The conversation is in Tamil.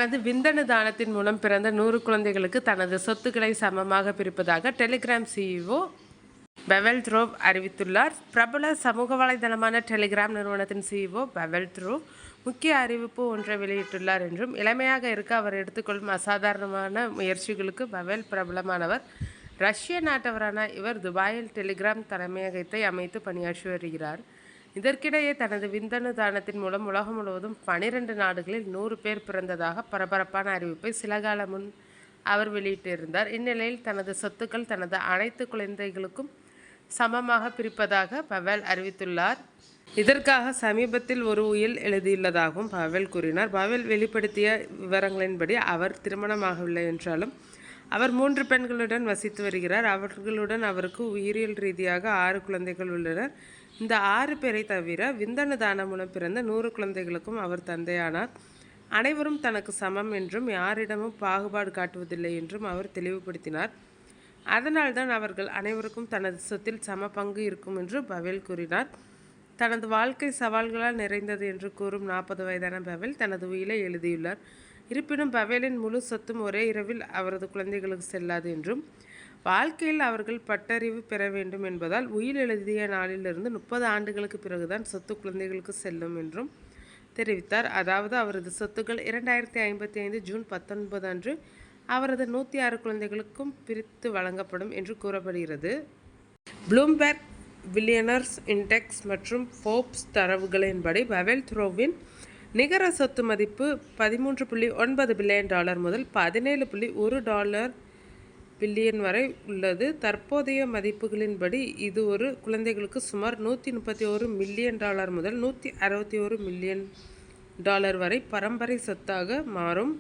தனது விந்தணு தானத்தின் மூலம் பிறந்த 100 குழந்தைகளுக்கு தனது சொத்துக்களை சமமாக பிரிப்பதாக டெலிகிராம் CEO பவெல் த்ரோவ் அறிவித்துள்ளார். பிரபல சமூக வலைதளமான டெலிகிராம் நிறுவனத்தின் CEO பவெல் த்ரோவ் முக்கிய அறிவிப்பு ஒன்றை வெளியிட்டுள்ளார் என்றும், இளமையாக இருக்க அவர் எடுத்துக்கொள்ளும் அசாதாரணமான முயற்சிகளுக்கு பவெல் பிரபலமானவர். ரஷ்ய நாட்டவரான இவர் துபாயில் டெலிகிராம் தலைமையகத்தை அமைத்து பணியாற்றி வருகிறார். இதற்கிடையே தனது விந்தணு தானத்தின் மூலம் உலகம் முழுவதும் 12 நாடுகளில் 100 பேர் பிறந்ததாக பரபரப்பான அறிவிப்பை சில காலம் முன் அவர் வெளியிட்டிருந்தார். இந்நிலையில் தனது சொத்துக்கள் தனது அனைத்து குழந்தைகளுக்கும் சமமாக பிரிப்பதாக பவெல் அறிவித்துள்ளார். இதற்காக சமீபத்தில் ஒரு உயில் எழுதியுள்ளதாகவும் பவெல் கூறினார். பவெல் வெளிப்படுத்திய விவரங்களின்படி அவர் திருமணமாகவில்லை என்றாலும் அவர் 3 பெண்களுடன் வசித்து வருகிறார். அவர்களுடன் அவருக்கு உயிரியல் ரீதியாக 6 குழந்தைகள் உள்ளனர். இந்த 6 பேரை தவிர விந்தணு தானம் மூலம் பிறந்த 100 குழந்தைகளுக்கும் அவர் தந்தையானார். அனைவரும் தனக்கு சமம் என்றும் யாரிடமும் பாகுபாடு காட்டுவதில்லை என்றும் அவர் தெளிவுபடுத்தினார். அதனால்தான் அவர்கள் அனைவருக்கும் தனது சொத்தில் சம பங்கு இருக்கும் என்று பவெல் கூறினார். தனது வாழ்க்கை சவால்களால் நிறைந்தது என்று கூறும் 40 வயதான பவெல் தனது உயிலை எழுதியுள்ளார். இருப்பினும் பவெலின் முழு சொத்தும் ஒரே இரவில் அவரது குழந்தைகளுக்கு செல்லாது என்றும், வாழ்க்கையில் அவர்கள் பட்டறிவு பெற வேண்டும் என்பதால் உயில் எழுதிய நாளிலிருந்து 30 ஆண்டுகளுக்கு பிறகுதான் சொத்து குழந்தைகளுக்கு செல்லும் என்றும் தெரிவித்தார். அதாவது அவரது சொத்துக்கள் 2055 ஜூன் 19 அன்று அவரது 106 குழந்தைகளுக்கும் பிரித்து வழங்கப்படும் என்று கூறப்படுகிறது. ப்ளூம்பெர்க் பில்லியனர்ஸ் இண்டெக்ஸ் மற்றும் ஃபோர்ப்ஸ் தரவுகளின்படி பவெல் த்ரோவின் நிகர சொத்து மதிப்பு $13.9 பில்லியன் முதல் $17.1 பில்லியன் வரை உள்ளது. தற்போதைய மதிப்புகளின்படி இது ஒரு குழந்தைகளுக்கு சுமார் $131 மில்லியன் முதல் $161 மில்லியன் வரை பரம்பரை சொத்தாக மாறும்.